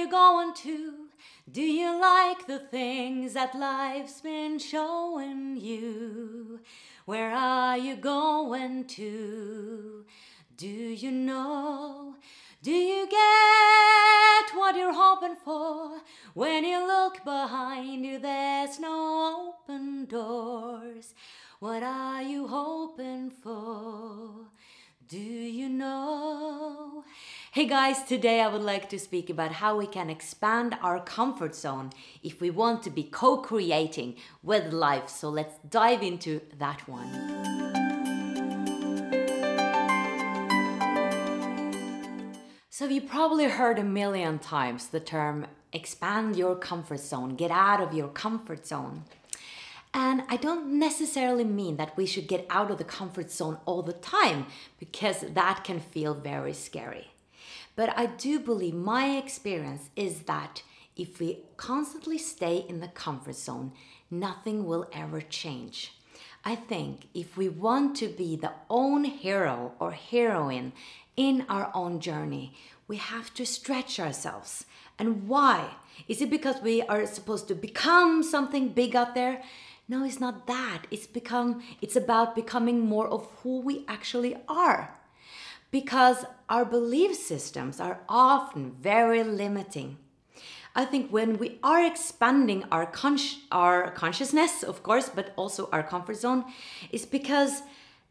you going to? Do you like the things that life's been showing you? Where are you going to? Do you know? Do you get what you're hoping for? When you look behind you, there's no open doors. What are you hoping for? Do you know? Hey guys, today I would like to speak about how we can expand our comfort zone if we want to be co-creating with life. So let's dive into that one. So you probably heard a million times the term expand your comfort zone, get out of your comfort zone. And I don't necessarily mean that we should get out of the comfort zone all the time, because that can feel very scary. But I do believe my experience is that if we constantly stay in the comfort zone, nothing will ever change. I think if we want to be the own hero or heroine in our own journey, we have to stretch ourselves. And why? Is it because we are supposed to become something big out there? No, it's not that. It's about becoming more of who we actually are. Because our belief systems are often very limiting. I think when we are expanding our consciousness, of course, but also our comfort zone, it's because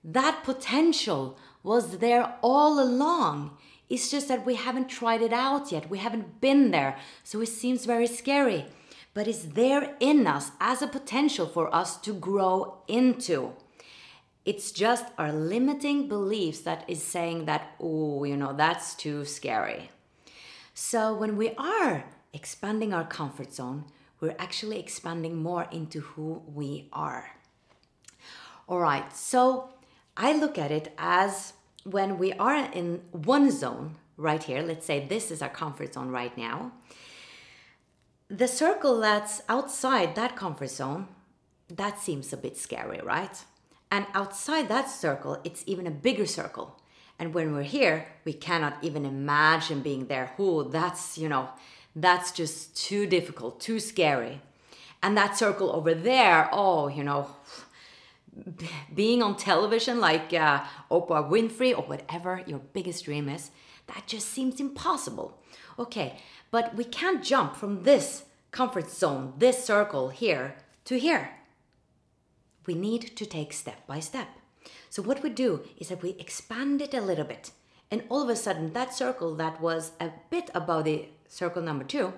that potential was there all along. It's just that we haven't tried it out yet. We haven't been there. So it seems very scary. But it's there in us as a potential for us to grow into. It's just our limiting beliefs that is saying that, oh, that's too scary. So when we are expanding our comfort zone, we're actually expanding more into who we are. All right, so I look at it as when we are in one zone right here, let's say this is our comfort zone right now, the circle that's outside that comfort zone, that seems a bit scary, right? And outside that circle, it's even a bigger circle. And when we're here, we cannot even imagine being there. Oh, that's just too difficult, too scary. And that circle over there, being on television like Oprah Winfrey or whatever your biggest dream is, that just seems impossible. Okay, but we can't jump from this comfort zone, this circle here, to here. We need to take step by step. So what we do is that we expand it a little bit. And all of a sudden, that circle that was a bit above the circle number 2,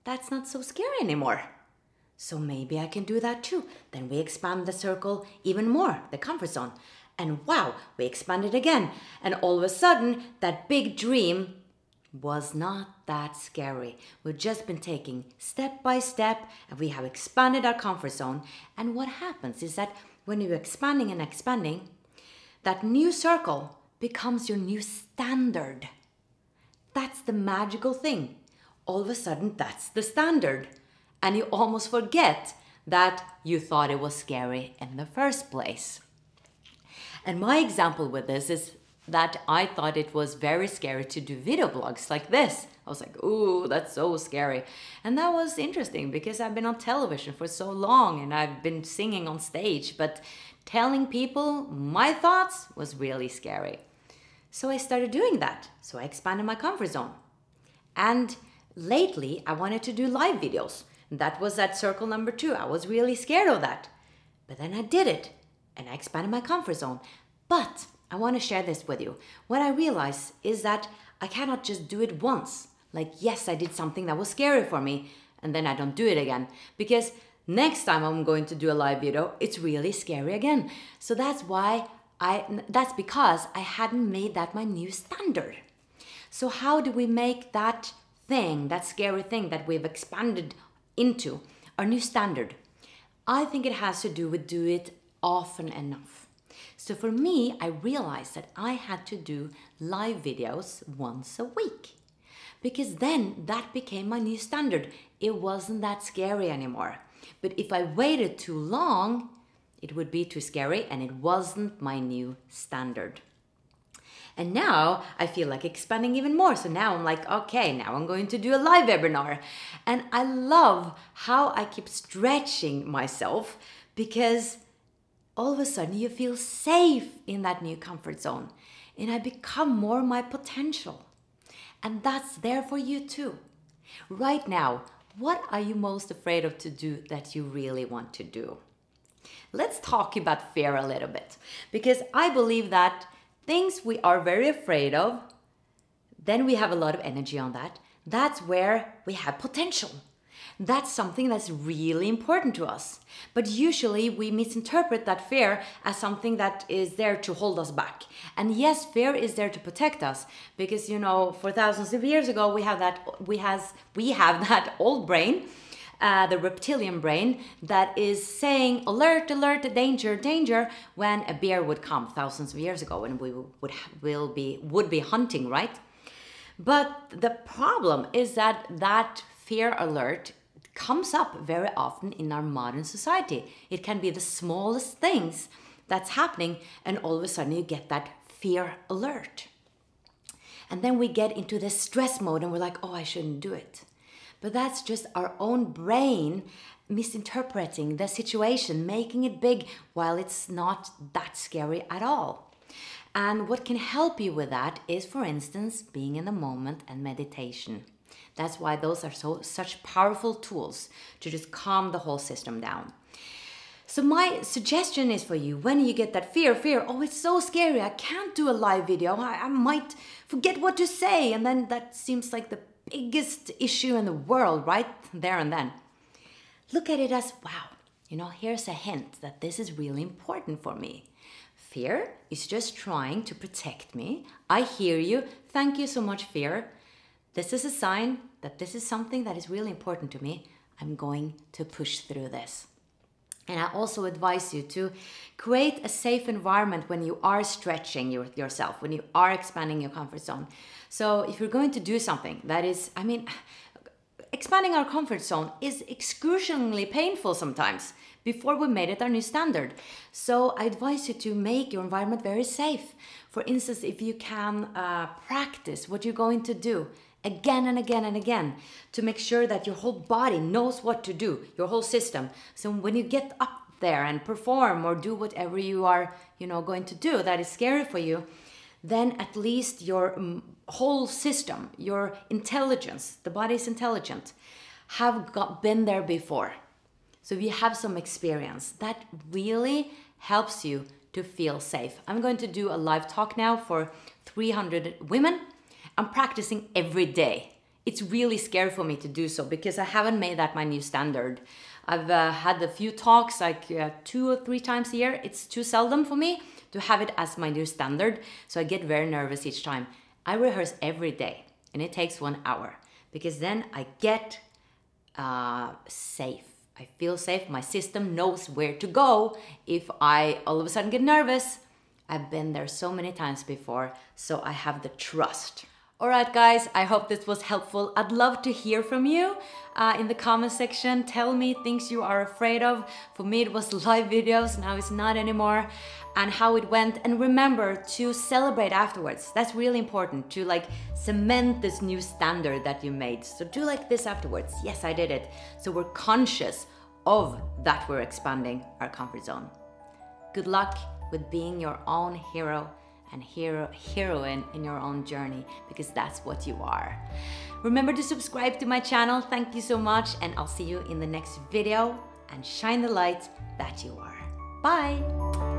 that's not so scary anymore. So maybe I can do that too. Then we expand the circle even more, the comfort zone. And wow, we expand it again. And all of a sudden, that big dream was not that scary. We've just been taking step by step, and we have expanded our comfort zone. And what happens is that when you're expanding and expanding, that new circle becomes your new standard. That's the magical thing. All of a sudden, that's the standard. And you almost forget that you thought it was scary in the first place. And my example with this is that I thought it was very scary to do video blogs like this. I was like, ooh, that's so scary. And that was interesting because I've been on television for so long and I've been singing on stage, but telling people my thoughts was really scary. So I started doing that. So I expanded my comfort zone. And lately I wanted to do live videos. That was at circle number 2. I was really scared of that. But then I did it and I expanded my comfort zone. But I want to share this with you. What I realized is that I cannot just do it once. Like, yes, I did something that was scary for me, and then I don't do it again. Because next time I'm going to do a live video, it's really scary again. So that's because I hadn't made that my new standard. So how do we make that thing, that scary thing that we've expanded into, our new standard? I think it has to do with do it often enough. So for me, I realized that I had to do live videos once a week, because then that became my new standard. It wasn't that scary anymore. But if I waited too long, it would be too scary and it wasn't my new standard. And now I feel like expanding even more. So now I'm like, okay, now I'm going to do a live webinar. And I love how I keep stretching myself, because all of a sudden you feel safe in that new comfort zone. And I become more my potential. And that's there for you too. Right now, what are you most afraid of to do that you really want to do? Let's talk about fear a little bit, because I believe that things we are very afraid of, then we have a lot of energy on that. That's where we have potential. That's something that's really important to us. But usually we misinterpret that fear as something that is there to hold us back. And yes, fear is there to protect us, because for thousands of years ago we have that old brain, the reptilian brain, that is saying alert, alert, danger, danger, when a bear would come thousands of years ago and we would be hunting, right? But the problem is that fear alert comes up very often in our modern society. It can be the smallest things that's happening, and all of a sudden you get that fear alert. And then we get into this stress mode and we're like, oh, I shouldn't do it. But that's just our own brain misinterpreting the situation, making it big while it's not that scary at all. And what can help you with that is, for instance, being in the moment and meditation. That's why those are such powerful tools to just calm the whole system down. So my suggestion is for you, when you get that fear, oh, it's so scary, I can't do a live video, I might forget what to say, and then that seems like the biggest issue in the world right there and then. Look at it as, wow, here's a hint that this is really important for me. Fear is just trying to protect me. I hear you. Thank you so much, fear. This is a sign that this is something that is really important to me. I'm going to push through this. And I also advise you to create a safe environment when you are stretching yourself, when you are expanding your comfort zone. So if you're going to do something that is, expanding our comfort zone is excruciatingly painful sometimes before we made it our new standard. So I advise you to make your environment very safe. For instance, if you can practice what you're going to do again and again and again, to make sure that your whole body knows what to do, your whole system. So when you get up there and perform or do whatever you are, going to do that is scary for you, then at least your whole system, your intelligence, the body is intelligent, have been there before. So if you have some experience, that really helps you to feel safe. I'm going to do a live talk now for 300 women. I'm practicing every day. It's really scary for me to do so because I haven't made that my new standard. I've had a few talks like 2 or 3 times a year. It's too seldom for me to have it as my new standard. So I get very nervous each time. I rehearse every day and it takes 1 hour because then I get safe. I feel safe. My system knows where to go if I all of a sudden get nervous. I've been there so many times before, so I have the trust. All right, guys, I hope this was helpful. I'd love to hear from you in the comment section. Tell me things you are afraid of. For me, it was live videos. Now it's not anymore. And how it went. And remember to celebrate afterwards. That's really important to cement this new standard that you made. So do like this afterwards. Yes, I did it. So we're conscious of that we're expanding our comfort zone. Good luck with being your own hero and heroine in your own journey, because that's what you are. Remember to subscribe to my channel. Thank you so much, and I'll see you in the next video, and shine the light that you are. Bye.